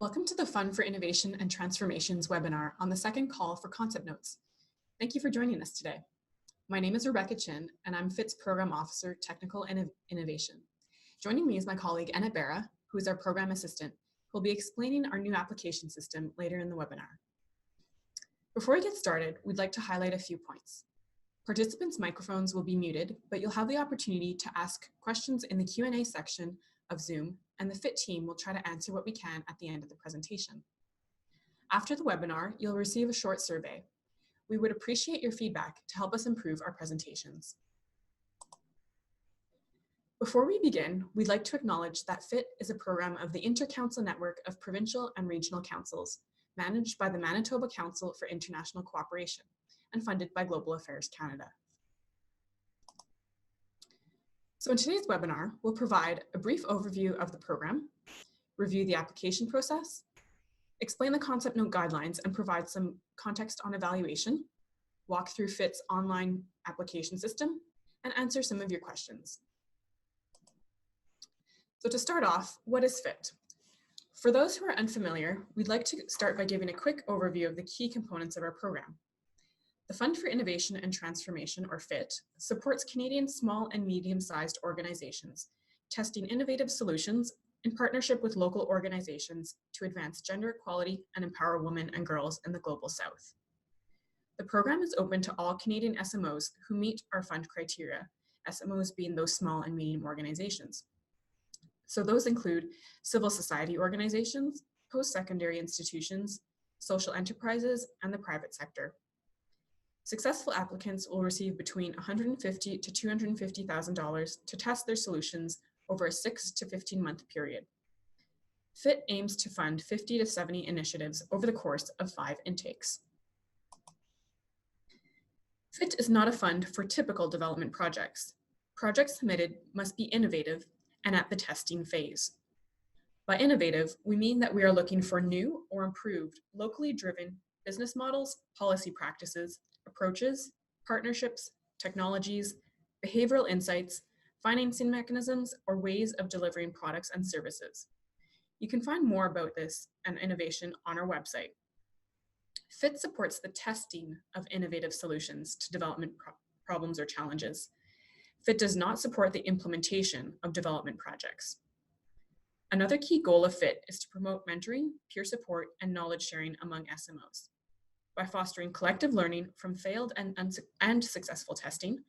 Welcome to the Fund for Innovation and Transformations webinar on the second call for concept notes. Thank you for joining us today. My name is Rebecca Chin, and I'm FIT's Program Officer, Technical Innovation. Joining me is my colleague, Annette Barra, who is our Program Assistant, who will be explaining our new application system later in the webinar. Before we get started, we'd like to highlight a few points. Participants' microphones will be muted, but you'll have the opportunity to ask questions in the Q&A section of Zoom, and the FIT team will try to answer what we can at the end of the presentation. After the webinar, you'll receive a short survey. We would appreciate your feedback to help us improve our presentations. Before we begin, we'd like to acknowledge that FIT is a program of the Inter-Council Network of Provincial and Regional Councils, managed by the Manitoba Council for International Cooperation and funded by Global Affairs Canada. So in today's webinar, we'll provide a brief overview of the program, review the application process, explain the concept note guidelines and provide some context on evaluation, walk through FIT's online application system, and answer some of your questions. So to start off, what is FIT? For those who are unfamiliar, we'd like to start by giving a quick overview of the key components of our program. The Fund for Innovation and Transformation, or FIT, supports Canadian small and medium-sized organizations, testing innovative solutions in partnership with local organizations to advance gender equality and empower women and girls in the Global South. The program is open to all Canadian SMOs who meet our fund criteria, SMOs being those small and medium organizations. So those include civil society organizations, post-secondary institutions, social enterprises, and the private sector. Successful applicants will receive between $150,000 to $250,000 to test their solutions over a 6 to 15-month period. FIT aims to fund 50 to 70 initiatives over the course of 5 intakes. FIT is not a fund for typical development projects. Projects submitted must be innovative and at the testing phase. By innovative, we mean that we are looking for new or improved, locally driven business models, policy practices, approaches, partnerships, technologies, behavioral insights, financing mechanisms, or ways of delivering products and services. You can find more about this and innovation on our website. FIT supports the testing of innovative solutions to development problems or challenges. FIT does not support the implementation of development projects. Another key goal of FIT is to promote mentoring, peer support, and knowledge sharing among SMOs. By fostering collective learning from failed and successful testing,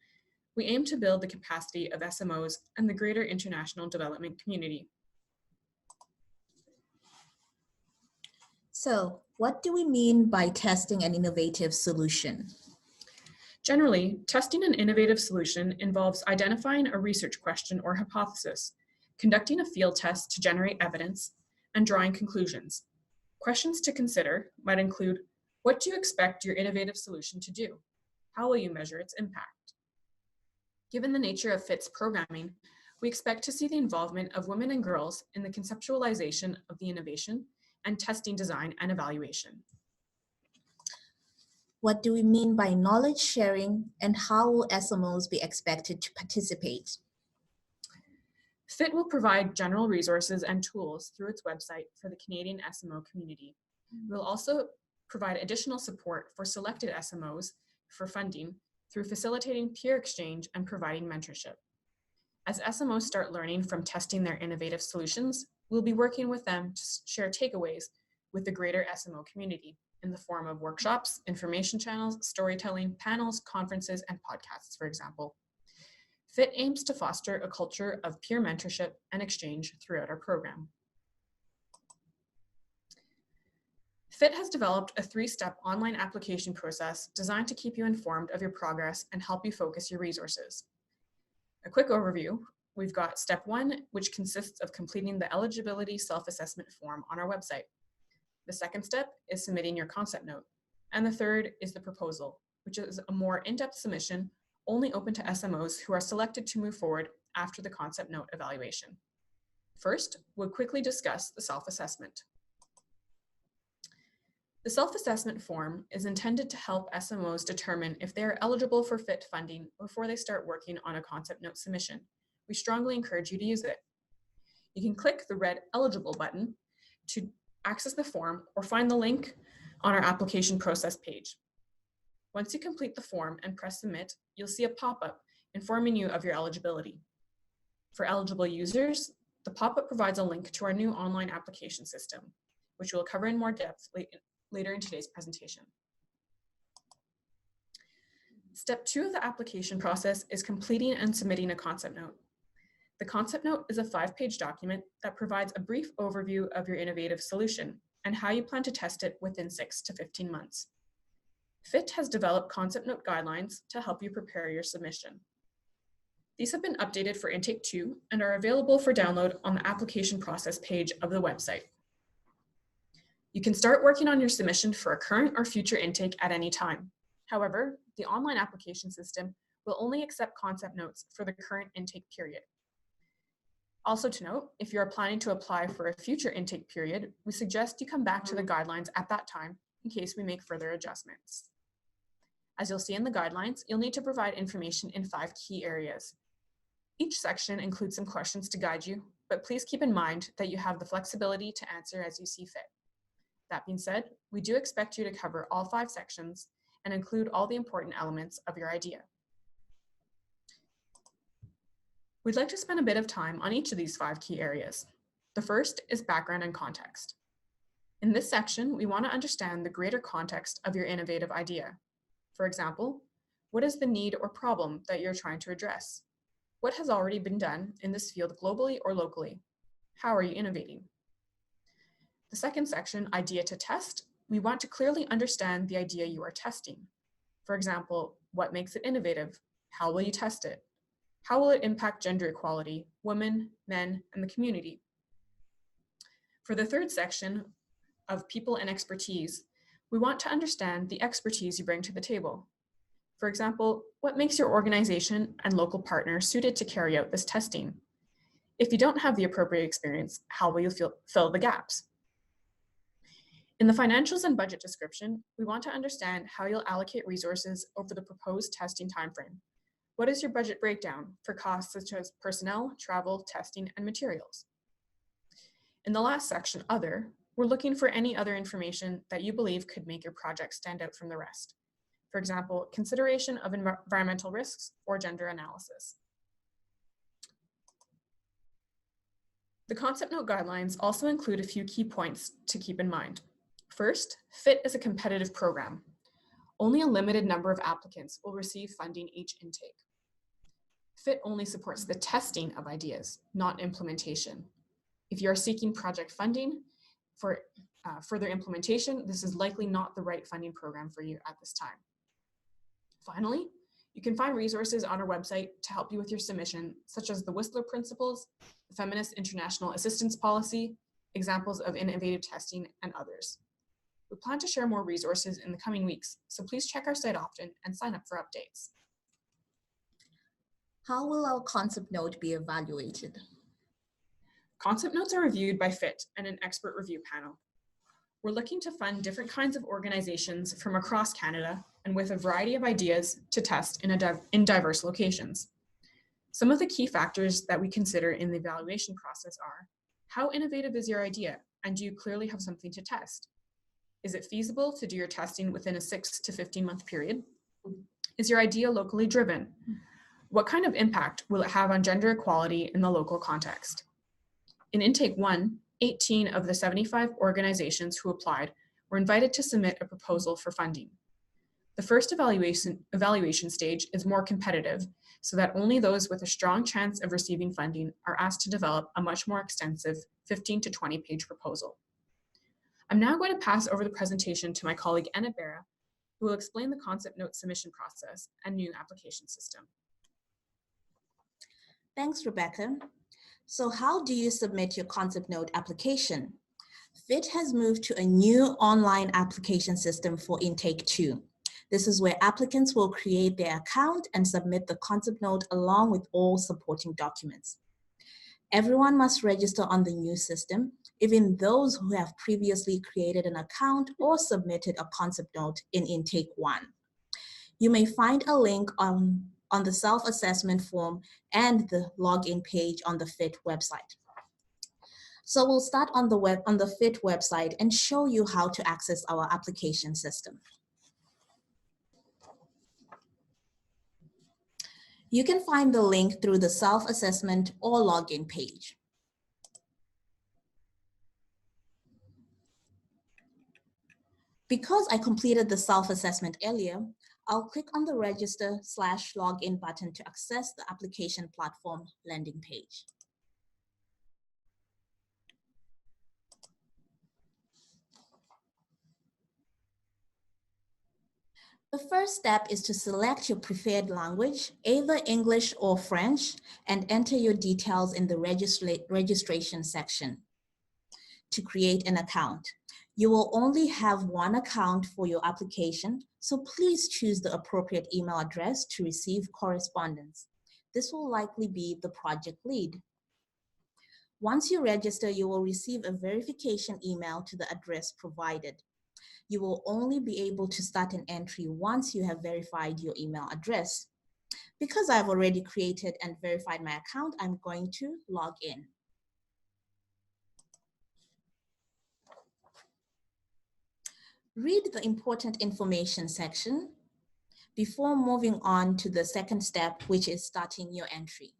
we aim to build the capacity of SMOs and the greater international development community. So, what do we mean by testing an innovative solution? Generally, testing an innovative solution involves identifying a research question or hypothesis, conducting a field test to generate evidence, and drawing conclusions. Questions to consider might include: what do you expect your innovative solution to do? How will you measure its impact? Given the nature of FIT's programming, we expect to see the involvement of women and girls in the conceptualization of the innovation and testing design and evaluation. What do we mean by knowledge sharing, and how will SMOs be expected to participate? FIT will provide general resources and tools through its website for the Canadian SMO community. We'll also provide additional support for selected SMOs for funding through facilitating peer exchange and providing mentorship. As SMOs start learning from testing their innovative solutions, we'll be working with them to share takeaways with the greater SMO community in the form of workshops, information channels, storytelling, panels, conferences, and podcasts, for example. FIT aims to foster a culture of peer mentorship and exchange throughout our program. FIT has developed a 3-step online application process designed to keep you informed of your progress and help you focus your resources. A quick overview: we've got step 1, which consists of completing the eligibility self-assessment form on our website. The second step is submitting your concept note. And the third is the proposal, which is a more in-depth submission only open to SMOs who are selected to move forward after the concept note evaluation. First, we'll quickly discuss the self-assessment. The self-assessment form is intended to help SMOs determine if they are eligible for FIT funding before they start working on a concept note submission. We strongly encourage you to use it. You can click the red eligible button to access the form or find the link on our application process page. Once you complete the form and press submit, you'll see a pop-up informing you of your eligibility. For eligible users, the pop-up provides a link to our new online application system, which we'll cover in more depth later in today's presentation. Step 2 of the application process is completing and submitting a concept note. The concept note is a 5-page document that provides a brief overview of your innovative solution and how you plan to test it within 6 to 15 months. FIT has developed concept note guidelines to help you prepare your submission. These have been updated for Intake 2 and are available for download on the application process page of the website. You can start working on your submission for a current or future intake at any time. However, the online application system will only accept concept notes for the current intake period. Also to note, if you are planning to apply for a future intake period, we suggest you come back to the guidelines at that time in case we make further adjustments. As you'll see in the guidelines, you'll need to provide information in 5 key areas. Each section includes some questions to guide you, but please keep in mind that you have the flexibility to answer as you see fit. That being said, we do expect you to cover all 5 sections and include all the important elements of your idea. We'd like to spend a bit of time on each of these 5 key areas. The first is background and context. In this section, we want to understand the greater context of your innovative idea. For example, what is the need or problem that you're trying to address? What has already been done in this field globally or locally? How are you innovating? The second section, idea to test, we want to clearly understand the idea you are testing. For example, what makes it innovative? How will you test it? How will it impact gender equality, women, men, and the community? For the third section of people and expertise, we want to understand the expertise you bring to the table. For example, what makes your organization and local partners suited to carry out this testing? If you don't have the appropriate experience, how will you fill the gaps? In the financials and budget description, we want to understand how you'll allocate resources over the proposed testing timeframe. What is your budget breakdown for costs such as personnel, travel, testing, and materials? In the last section, Other, we're looking for any other information that you believe could make your project stand out from the rest. For example, consideration of environmental risks or gender analysis. The concept note guidelines also include a few key points to keep in mind. First, FIT is a competitive program. Only a limited number of applicants will receive funding each intake. FIT only supports the testing of ideas, not implementation. If you are seeking project funding for further implementation, this is likely not the right funding program for you at this time. Finally, you can find resources on our website to help you with your submission, such as the Whistler Principles, the Feminist International Assistance Policy, examples of innovative testing, and others. We plan to share more resources in the coming weeks, so please check our site often and sign up for updates. How will our concept note be evaluated? Concept notes are reviewed by FIT and an expert review panel. We're looking to fund different kinds of organizations from across Canada and with a variety of ideas to test in diverse locations. Some of the key factors that we consider in the evaluation process are: how innovative is your idea, and do you clearly have something to test? Is it feasible to do your testing within a 6 to 15-month period? Is your idea locally driven? What kind of impact will it have on gender equality in the local context? In Intake 1, 18 of the 75 organizations who applied were invited to submit a proposal for funding. The first evaluation stage is more competitive, so that only those with a strong chance of receiving funding are asked to develop a much more extensive 15 to 20-page proposal. I'm now going to pass over the presentation to my colleague Anna Berra, who will explain the concept note submission process and new application system. Thanks, Rebecca. So how do you submit your concept note application? FIT has moved to a new online application system for Intake 2. This is where applicants will create their account and submit the concept note along with all supporting documents. Everyone must register on the new system, even those who have previously created an account or submitted a concept note in Intake 1. You may find a link on the self-assessment form and the login page on the FIT website. So we'll start on the FIT website and show you how to access our application system. You can find the link through the self-assessment or login page. Because I completed the self-assessment earlier, I'll click on the register/login button to access the application platform landing page. The first step is to select your preferred language, either English or French, and enter your details in the registration section. To create an account, you will only have one account for your application, so please choose the appropriate email address to receive correspondence. This will likely be the project lead. Once you register, you will receive a verification email to the address provided. You will only be able to start an entry once you have verified your email address. Because I've already created and verified my account, I'm going to log in. Read the important information section before moving on to the second step, which is starting your entry.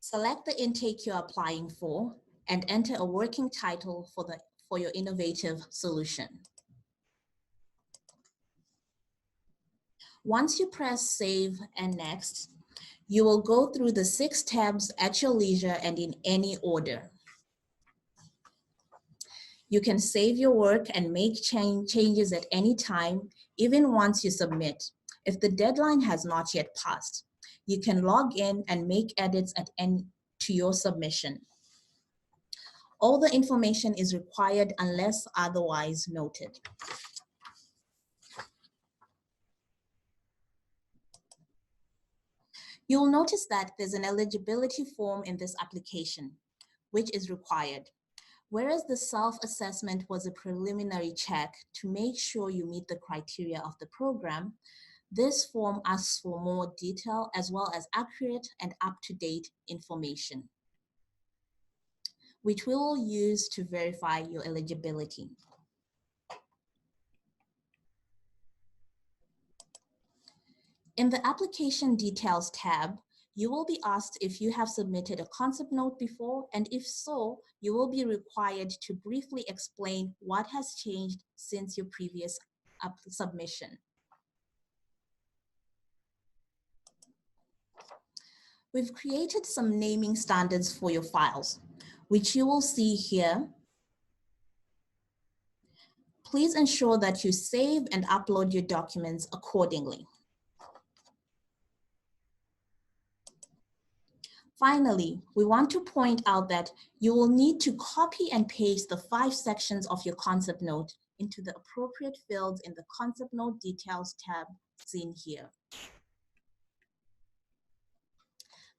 Select the intake you're applying for and enter a working title for your innovative solution. Once you press Save and Next, you will go through the 6 tabs at your leisure and in any order. You can save your work and make changes at any time, even once you submit. If the deadline has not yet passed, you can log in and make edits to your submission. All the information is required unless otherwise noted. You'll notice that there's an eligibility form in this application, which is required. Whereas the self-assessment was a preliminary check to make sure you meet the criteria of the program, this form asks for more detail as well as accurate and up-to-date information, which we will use to verify your eligibility. In the Application Details tab, you will be asked if you have submitted a concept note before, and if so, you will be required to briefly explain what has changed since your previous submission. We've created some naming standards for your files, which you will see here. Please ensure that you save and upload your documents accordingly. Finally, we want to point out that you will need to copy and paste the 5 sections of your concept note into the appropriate fields in the Concept Note Details tab seen here.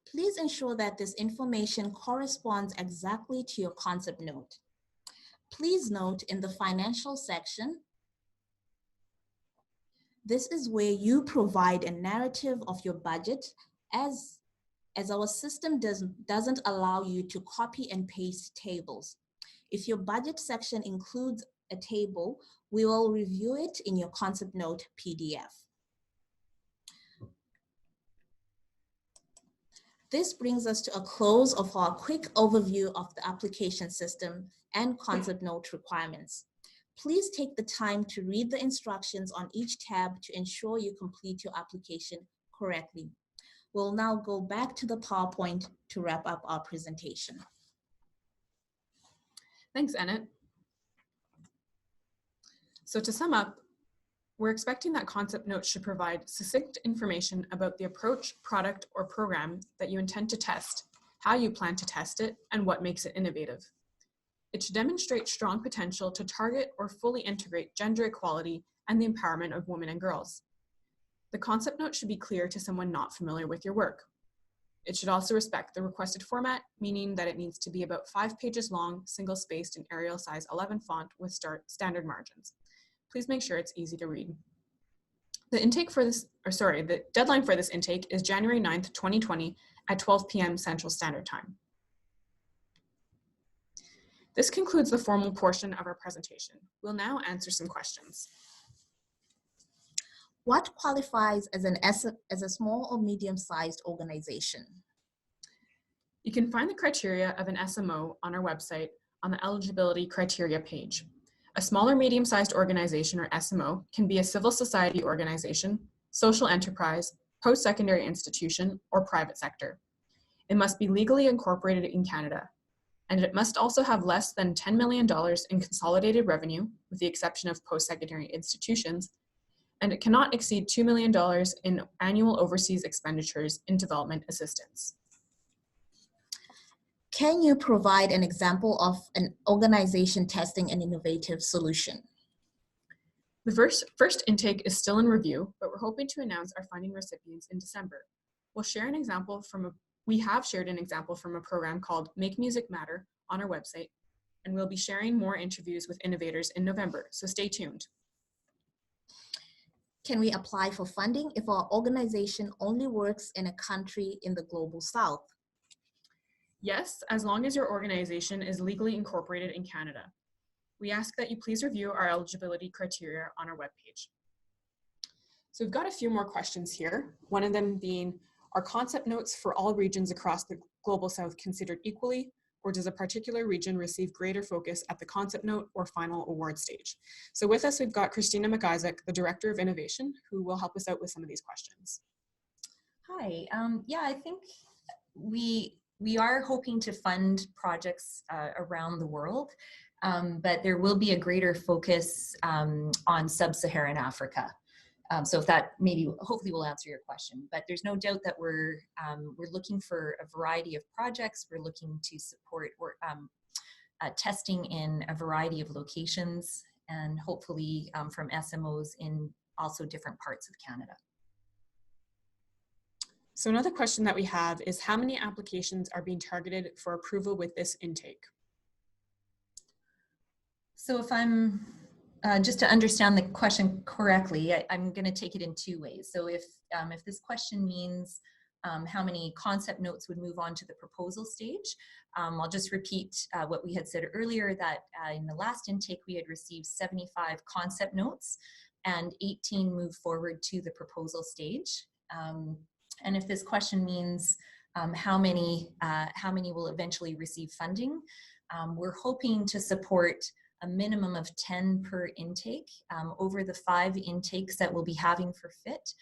Please ensure that this information corresponds exactly to your concept note. Please note in the financial section, this is where you provide a narrative of your budget as our system doesn't allow you to copy and paste tables. If your budget section includes a table, we will review it in your concept note PDF. This brings us to a close of our quick overview of the application system and concept note requirements. Please take the time to read the instructions on each tab to ensure you complete your application correctly. We'll now go back to the PowerPoint to wrap up our presentation. Thanks, Annette. So to sum up, we're expecting that concept notes should provide succinct information about the approach, product, or program that you intend to test, how you plan to test it, and what makes it innovative. It should demonstrate strong potential to target or fully integrate gender equality and the empowerment of women and girls. The concept note should be clear to someone not familiar with your work. It should also respect the requested format, meaning that it needs to be about 5 pages long, single-spaced in Arial size 11 font with standard margins. Please make sure it's easy to read. The deadline for this intake is January 9th, 2020 at 12 p.m. Central Standard Time. This concludes the formal portion of our presentation. We'll now answer some questions. What qualifies as a small or medium-sized organization? You can find the criteria of an SMO on our website on the Eligibility Criteria page. A small or medium-sized organization, or SMO, can be a civil society organization, social enterprise, post-secondary institution, or private sector. It must be legally incorporated in Canada, and it must also have less than $10 million in consolidated revenue, with the exception of post-secondary institutions, and it cannot exceed $2 million in annual overseas expenditures in development assistance. Can you provide an example of an organization testing an innovative solution? The first intake is still in review, but we're hoping to announce our funding recipients in December. We have shared an example from a program called Make Music Matter on our website, and we'll be sharing more interviews with innovators in November, so stay tuned. Can we apply for funding if our organization only works in a country in the global south? Yes, as long as your organization is legally incorporated in Canada. We ask that you please review our eligibility criteria on our webpage. So we've got a few more questions here, one of them being, are concept notes for all regions across the global south considered equally, or does a particular region receive greater focus at the concept note or final award stage? So with us, we've got Christina McIsaac, the Director of Innovation, who will help us out with some of these questions. Hi, yeah, I think we are hoping to fund projects around the world, but there will be a greater focus on sub-Saharan Africa. So if that hopefully will answer your question, but there's no doubt that we're looking for a variety of projects. We're looking to support testing in a variety of locations, and hopefully from SMOs in also different parts of Canada. So another question that we have is, how many applications are being targeted for approval with this intake? So if I'm, just to understand the question correctly, I'm going to take it in two ways. So if this question means how many concept notes would move on to the proposal stage, I'll just repeat what we had said earlier, that in the last intake we had received 75 concept notes and 18 moved forward to the proposal stage. And if this question means how many will eventually receive funding, we're hoping to support a minimum of 10 per intake. Over the 5 intakes that we'll be having for FIT,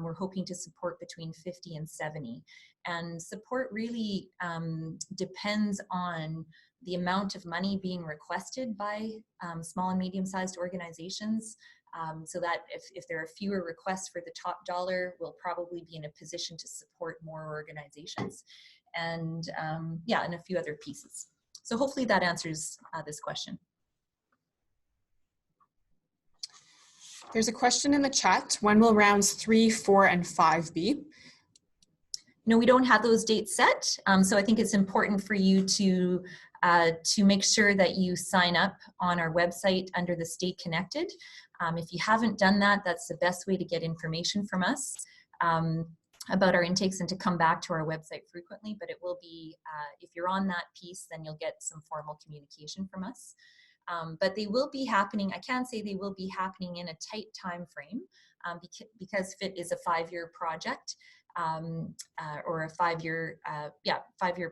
we're hoping to support between 50 and 70. And support really depends on the amount of money being requested by small and medium-sized organizations. So that if there are fewer requests for the top dollar, we'll probably be in a position to support more organizations. And yeah, and a few other pieces. So hopefully that answers this question. There's a question in the chat. When will rounds 3, 4, and 5 be? No, we don't have those dates set. So I think it's important for you to make sure that you sign up on our website under the Stay Connected. If you haven't done that, that's the best way to get information from us about our intakes and to come back to our website frequently. But it will be, if you're on that piece, then you'll get some formal communication from us. But they will be happening, I can say they will be happening in a tight time frame because FIT is a 5-year project. Or a 5-year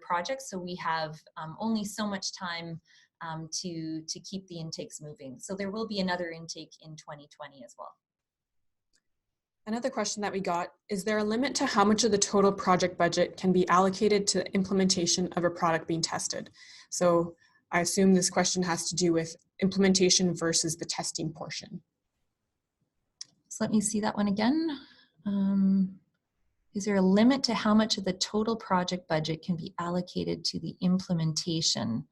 project. So we have only so much time to keep the intakes moving. So there will be another intake in 2020 as well. Another question that we got, is there a limit to how much of the total project budget can be allocated to the implementation of a product being tested? So I assume this question has to do with implementation versus the testing portion. So let me see that one again. Is there a limit to how much of the total project budget can be allocated to the implementation?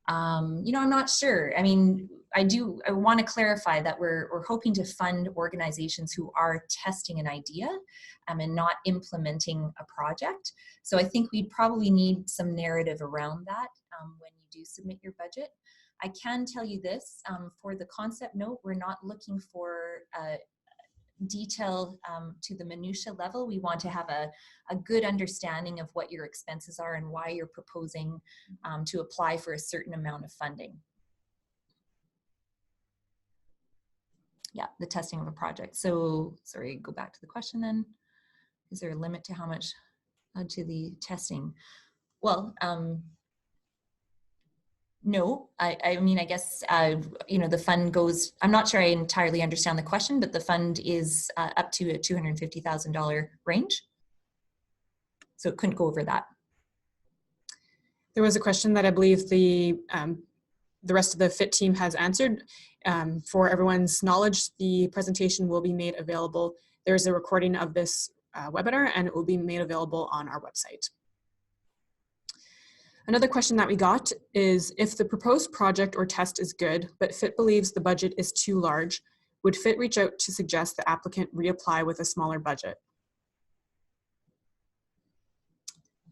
I'm not sure. I mean, I want to clarify that we're hoping to fund organizations who are testing an idea and not implementing a project. So I think we'd probably need some narrative around that when you do submit your budget. I can tell you this, for the concept note, we're not looking for detail to the minutia level. We want to have a good understanding of what your expenses are and why you're proposing to apply for a certain amount of funding. Yeah, the testing of a project. So, sorry, go back to the question then. Is there a limit to how much to the testing? Well, no, I mean, I guess, you know, the fund goes, I'm not sure I entirely understand the question, but the fund is up to a $250,000 range. So it couldn't go over that. There was a question that I believe the rest of the FIT team has answered. For everyone's knowledge, the presentation will be made available. There's a recording of this webinar and it will be made available on our website. Another question that we got is, if the proposed project or test is good, but FIT believes the budget is too large, would FIT reach out to suggest the applicant reapply with a smaller budget?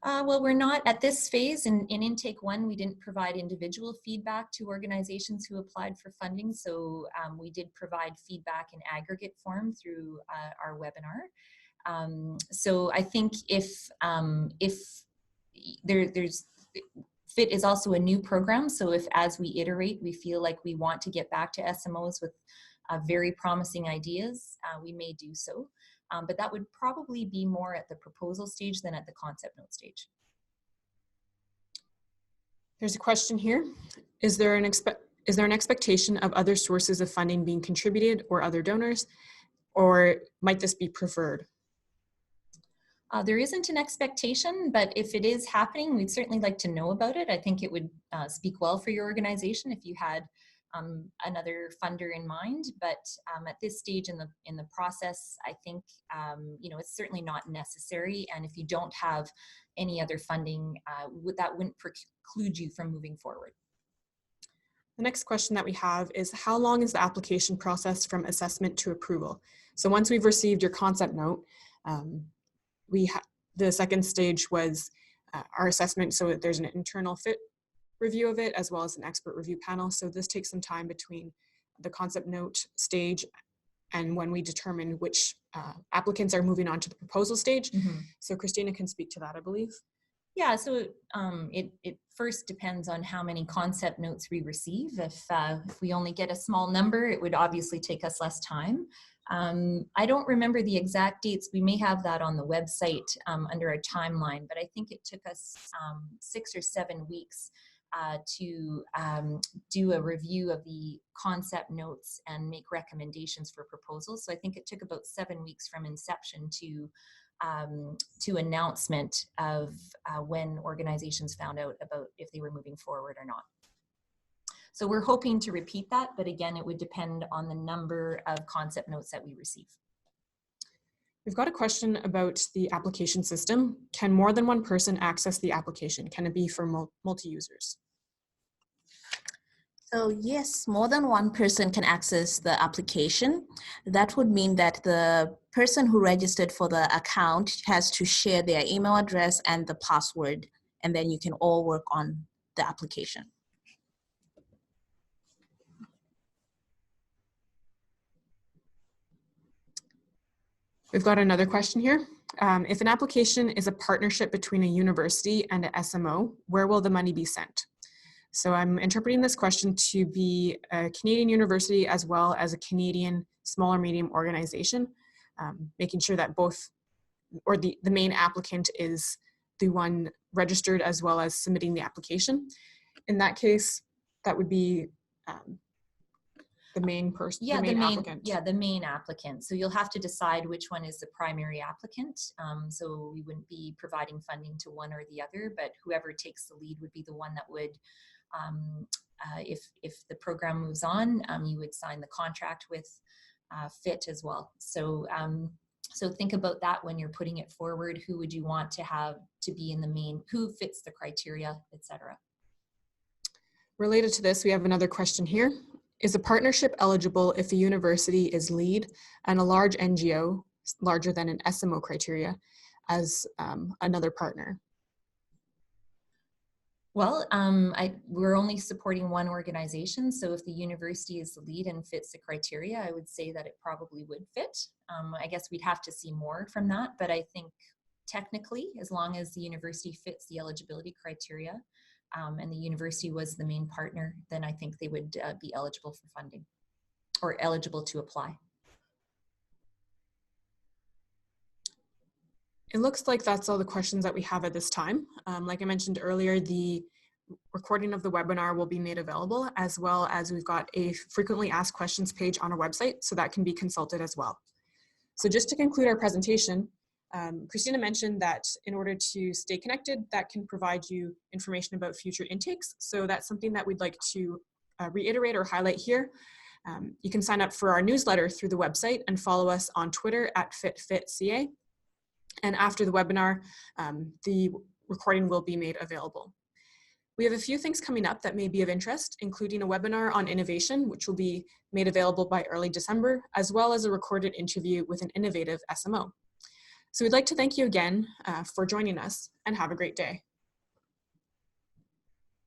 Well, we're not at this phase. In intake 1, we didn't provide individual feedback to organizations who applied for funding. So we did provide feedback in aggregate form through our webinar. So I think if there's FIT is also a new program. So if as we iterate, we feel like we want to get back to SMOs with very promising ideas, we may do so. But that would probably be more at the proposal stage than at the concept note stage. There's a question here. Is there an expectation of other sources of funding being contributed or other donors, or might this be preferred? There isn't an expectation, but if it is happening, we'd certainly like to know about it. I think it would speak well for your organization if you had another funder in mind, but at this stage in the process, I think you know, it's certainly not necessary. And if you don't have any other funding, that wouldn't preclude you from moving forward. The next question that we have is, how long is the application process from assessment to approval? So once we've received your concept note, the second stage was our assessment, so that there's an internal FIT review of it as well as an expert review panel. So this takes some time between the concept note stage and when we determine which applicants are moving on to the proposal stage. Mm-hmm. So Christina can speak to that, I believe. Yeah, so it first depends on how many concept notes we receive. If we only get a small number, it would obviously take us less time. I don't remember the exact dates. We may have that on the website under a timeline, but I think it took us 6 or 7 weeks to do a review of the concept notes and make recommendations for proposals. So I think it took about 7 weeks from inception to announcement of when organizations found out about if they were moving forward or not. So we're hoping to repeat that, but again, it would depend on the number of concept notes that we receive. We've got a question about the application system. Can more than one person access the application? Can it be for multi-users? So yes, more than one person can access the application. That would mean that the person who registered for the account has to share their email address and the password, and then you can all work on the application. We've got another question here. If an application is a partnership between a university and an SMO, where will the money be sent? So I'm interpreting this question to be a Canadian university as well as a Canadian small or medium organization, making sure that both, or the main applicant is the one registered as well as submitting the application. In that case, that would be the main person, yeah, the main applicant. Yeah, the main applicant. So you'll have to decide which one is the primary applicant. So we wouldn't be providing funding to one or the other, but whoever takes the lead would be the one that would, if the program moves on, you would sign the contract with FIT as well. So so think about that when you're putting it forward. Who would you want to have to be in the main, who fits the criteria, etc. Related to this, we have another question here. Is a partnership eligible if a university is lead and a large NGO, larger than an SMO, criteria as another partner? Well, we're only supporting one organization, so if the university is the lead and fits the criteria, I would say that it probably would fit. I guess we'd have to see more from that, but I think technically, as long as the university fits the eligibility criteria and the university was the main partner, then I think they would be eligible for funding or eligible to apply. It looks like that's all the questions that we have at this time. Like I mentioned earlier, the recording of the webinar will be made available, as well as we've got a frequently asked questions page on our website, so that can be consulted as well. So just to conclude our presentation, Christina mentioned that in order to stay connected, that can provide you information about future intakes. So that's something that we'd like to reiterate or highlight here. You can sign up for our newsletter through the website and follow us on Twitter at FitFitCA. And after the webinar, the recording will be made available. We have a few things coming up that may be of interest, including a webinar on innovation, which will be made available by early December, as well as a recorded interview with an innovative SMO. So we'd like to thank you again for joining us, and have a great day.